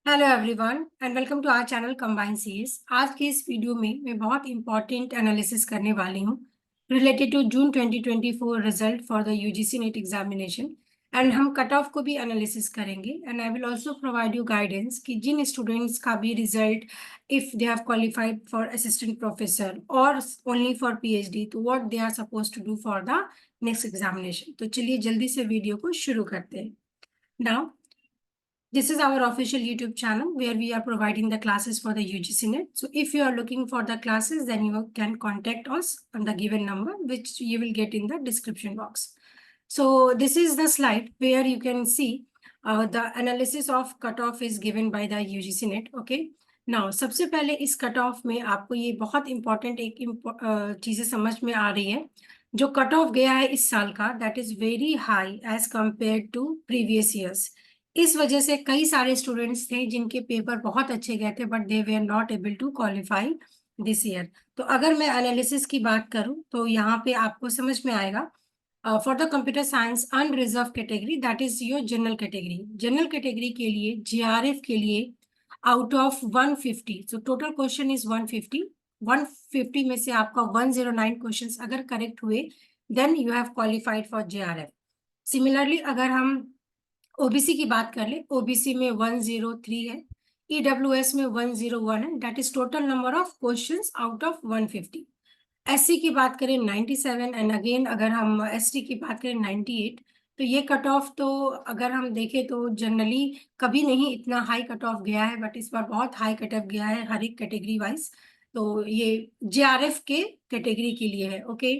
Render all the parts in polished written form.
Hello everyone and welcome to our channel combine series. आज के इस वीडियो में मैं बहुत इंपॉर्टेंट एनालिसिस करने वाली हूँ related to June 2024 result for the UGC NET examination. And हम कट ऑफ को भी एनालिसिस करेंगे and I will also provide you guidance कि जिन स्टूडेंट्स का भी result if they have qualified for assistant professor और ओनली फॉर पीएचडी, तो what they are suppose to do for the next examination. तो चलिए जल्दी से वीडियो को शुरू करते हैं। Now this is our official YouTube channel where we are providing the classes for the UGC NET. So if you are looking for the classes, then you can contact us on the given number, which you will get in the description box. So this is the slide where you can see the analysis of cutoff is given by the UGC NET. Okay. Now, सबसे पहले इस cut off में आपको ये बहुत important एक चीजें समझ में आ रही है। जो कट ऑफ गया है इस साल का, that is very high as compare to previous years. इस वजह से कई सारे स्टूडेंट्स थे जिनके पेपर बहुत अच्छे गए थे but they were not able to qualify this year. तो अगर मैं एनालिसिस की बात करूं तो यहाँ पे आपको समझ में आएगा for the computer science unreserved category, that is your general category. General category के लिए जेआरएफ के लिए out of 150, so total question is 150। 150 में से आपका 109 क्वेश्चंस अगर करेक्ट हुए then you have qualified for JRF. Similarly अगर हम ओबीसी की बात कर ले, ओबीसी में 103 है, ईडब्ल्यूएस में 101 है, that is total number of questions out of 150। SC की बात करें 97 एंड अगेन अगर हम एसटी की बात करें 98। तो ये कट ऑफ तो अगर हम देखें तो जनरली कभी नहीं इतना हाई कट ऑफ गया है, बट इस बार बहुत हाई कट ऑफ गया है हर एक कैटेगरी वाइज। तो ये जेआरएफ के कैटेगरी के लिए है। ओके,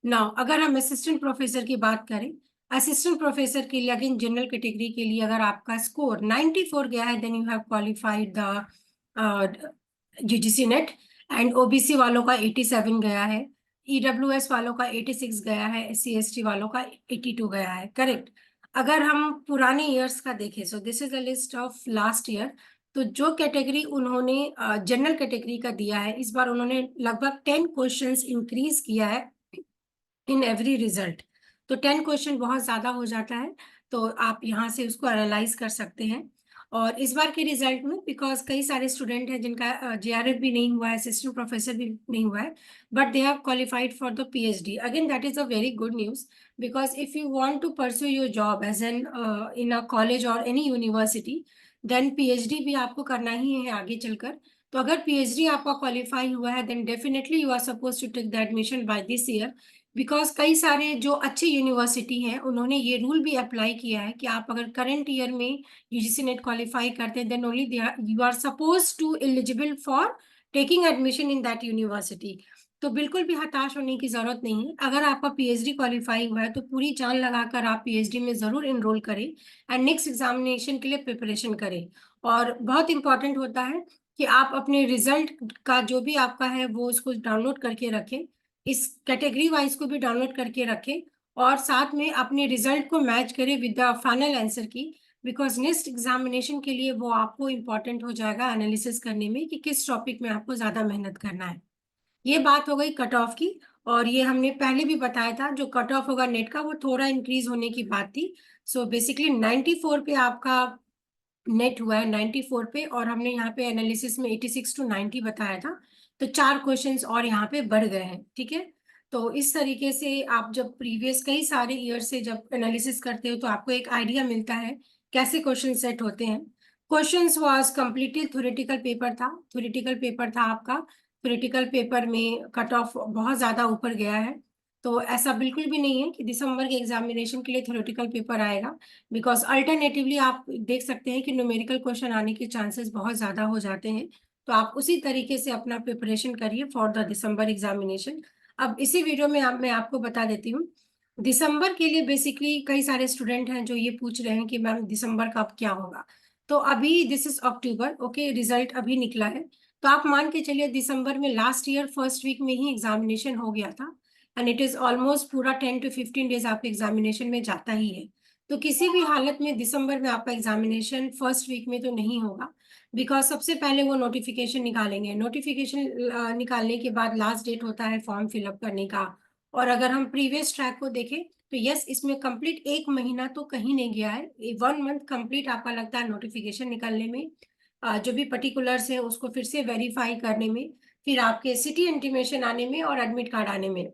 नाउ अगर हम असिस्टेंट प्रोफेसर की बात करें, असिस्टेंट प्रोफेसर के लिए अगेन जनरल कैटेगरी के लिए अगर आपका स्कोर 94 गया है then you have qualified the UGC NET. And OBC वालों का 87 गया है, ईडब्ल्यूएस वालों का 86 गया है, एससी एसटी वालों का 82 गया है। करेक्ट। अगर हम पुराने ईयर्स का देखें, so this is the list of last year. तो जो कैटेगरी उन्होंने जनरल कैटेगरी का दिया है, इस बार उन्होंने लगभग 10 क्वेश्चंस इंक्रीज किया है इन एवरी रिजल्ट। तो 10 क्वेश्चन बहुत ज्यादा हो जाता है, तो आप यहाँ से उसको एनालाइज कर सकते हैं। और इस बार के रिजल्ट में बिकॉज कई सारे स्टूडेंट हैं जिनका जेआरएफ भी नहीं हुआ है, असिस्टेंट प्रोफेसर भी नहीं हुआ है, but they have qualified for the PhD. Again that is a very good news because if you want to pursue your job as an in a college और एनी यूनिवर्सिटी, देन पीएचडी भी आपको करना ही है आगे चलकर। तो अगर PhD आपका क्वालिफाई हुआ है then definitely you are suppose to take the admission by this year. Because कई सारे जो अच्छी यूनिवर्सिटी हैं उन्होंने ये रूल भी अप्लाई किया है कि आप अगर करंट ईयर में यूजीसी नेट क्वालिफाई करते हैं then only you are suppose to eligible for taking admission in that university. तो बिल्कुल भी हताश होने की जरूरत नहीं है। अगर आपका पीएचडी क्वालिफाई हुआ है तो पूरी जान लगाकर आप पीएचडी में जरूर इनरोल करें एंड नेक्स्ट एग्जामिनेशन के लिए प्रिपरेशन करें। और बहुत इंपॉर्टेंट होता है कि आप अपने रिजल्ट का जो भी आपका है वो उसको डाउनलोड करके रखें, इस कैटेगरी वाइज को भी डाउनलोड करके रखें और साथ में अपने रिजल्ट को मैच करें विद द फाइनल आंसर की। बिकॉज नेक्स्ट एग्जामिनेशन के लिए वो आपको इम्पोर्टेंट हो जाएगा एनालिसिस करने में कि किस टॉपिक में आपको ज्यादा मेहनत करना है। ये बात हो गई कट ऑफ की। और ये हमने पहले भी बताया था जो कट ऑफ होगा नेट का वो थोड़ा इंक्रीज होने की बात थी। सो बेसिकली 94 पे आपका नेट हुआ है, 94 पे, और हमने यहाँ पे एनालिसिस में 86 टू 90 बताया था। तो 4 क्वेश्चंस और यहाँ पे बढ़ गए हैं। ठीक है, तो इस तरीके से आप जब प्रीवियस कई सारे ईयर से जब एनालिसिस करते हो तो आपको एक आइडिया मिलता है कैसे क्वेश्चन सेट होते हैं। Questions was completely theoretical paper था, थ्योरेटिकल पेपर था आपका। थ्योरेटिकल पेपर में कट ऑफ बहुत ज्यादा ऊपर गया है। तो ऐसा बिल्कुल भी नहीं है कि दिसंबर के एग्जामिनेशन के लिए थ्योरेटिकल पेपर आएगा, बिकॉज अल्टरनेटिवली आप देख सकते हैं कि न्यूमेरिकल क्वेश्चन आने के चांसेस बहुत ज्यादा हो जाते हैं। तो आप उसी तरीके से अपना प्रिपरेशन करिए फॉर द दिसंबर एग्जामिनेशन। अब इसी वीडियो में मैं आपको बता देती हूँ दिसंबर के लिए। बेसिकली कई सारे स्टूडेंट हैं जो ये पूछ रहे हैं कि मैम दिसंबर का अब क्या होगा। तो अभी this is October, okay, result अभी निकला है। तो आप मान के चलिए दिसंबर में लास्ट ईयर फर्स्ट वीक में ही एग्जामिनेशन हो गया था एंड इट इज ऑलमोस्ट पूरा 10 to 15 डेज आपके एग्जामिनेशन में जाता ही है। तो किसी भी हालत में दिसंबर में आपका एग्जामिनेशन फर्स्ट वीक में तो नहीं होगा, बिकॉज सबसे पहले वो नोटिफिकेशन निकालेंगे। नोटिफिकेशन निकालने के बाद लास्ट डेट होता है फॉर्म फिलअप करने का। और अगर हम प्रीवियस ट्रैक को देखें तो यस, इसमें कंप्लीट एक महीना तो कहीं नहीं गया है, 1 मंथ कंप्लीट आपका लगता है नोटिफिकेशन निकलने में। जो भी पर्टिकुलर्स है उसको फिर से वेरीफाई करने में, फिर आपके सिटी इंटीमेशन आने में और एडमिट कार्ड आने में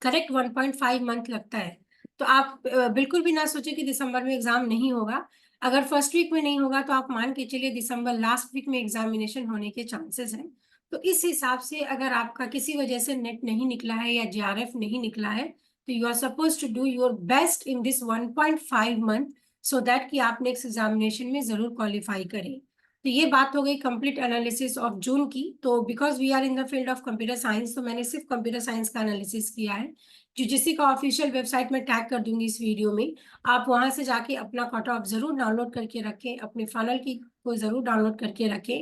करेक्ट 1.5 मंथ लगता है। तो आप बिल्कुल भी ना सोचे कि दिसंबर में एग्जाम नहीं होगा। अगर फर्स्ट वीक में नहीं होगा तो आप मान के चलिए दिसंबर लास्ट वीक में एग्जामिनेशन होने के चांसेस हैं। तो इस हिसाब से अगर आपका किसी वजह से नेट नहीं निकला है या जीआरएफ नहीं निकला है, तो you are suppose to do your best in this 1.5 month, so that कि आप नेक्स्ट एग्जामिनेशन में जरूर क्वालिफाई करें। तो ये बात हो गई कंप्लीट एनालिसिस ऑफ जून की। तो because we are in the field of computer science, तो मैंने सिर्फ कंप्यूटर साइंस का एनालिसिस किया है। यूजीसी का ऑफिशियल वेबसाइट में टैग कर दूंगी इस वीडियो में, आप वहां से जाके अपना कट ऑफ जरूर डाउनलोड करके रखें, अपने फाइनल की को जरूर डाउनलोड करके रखें।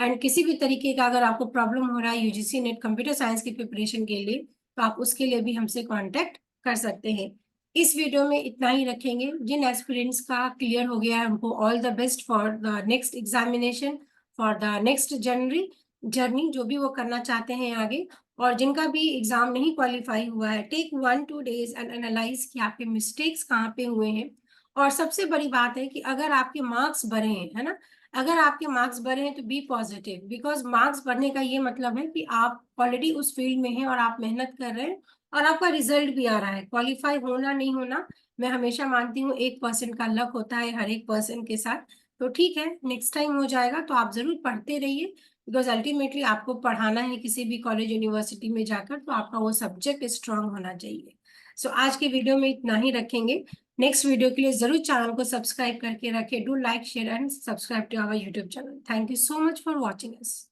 एंड किसी भी तरीके का अगर आपको प्रॉब्लम हो रहा है यूजीसी नेट कंप्यूटर साइंस की प्रिपरेशन के लिए, तो आप उसके लिए भी हमसे कॉन्टेक्ट कर सकते हैं। इस वीडियो में इतना ही रखेंगे। जिन एस्पिरेंट्स का क्लियर हो गया है उनको all the best for the next examination, for the next journey जो भी वो करना चाहते हैं आगे। और जिनका भी एग्जाम नहीं क्वालिफाई हुआ है, टेक 1-2 days एंड एनालाइज कि आपके मिस्टेक्स कहाँ पे हुए हैं। और सबसे बड़ी बात है कि अगर आपके मार्क्स बढ़े हैं, है ना, अगर आपके मार्क्स बढ़े हैं तो बी पॉजिटिव, बिकॉज मार्क्स बढ़ने का ये मतलब है कि आप ऑलरेडी उस फील्ड में हैं और आप मेहनत कर रहे हैं और आपका रिजल्ट भी आ रहा है। क्वालिफाई होना नहीं होना, मैं हमेशा मानती हूँ 1% का लक होता है हर एक पर्सन के साथ। तो ठीक है, नेक्स्ट टाइम हो जाएगा। तो आप जरूर पढ़ते रहिए, बिकॉज अल्टीमेटली आपको पढ़ाना है किसी भी कॉलेज यूनिवर्सिटी में जाकर, तो आपका वो सब्जेक्ट स्ट्रांग होना चाहिए। सो आज के वीडियो में इतना ही रखेंगे। नेक्स्ट वीडियो के लिए जरूर चैनल को सब्सक्राइब करके रखें। Do like share and subscribe to our YouTube channel. Thank you so much for watching us.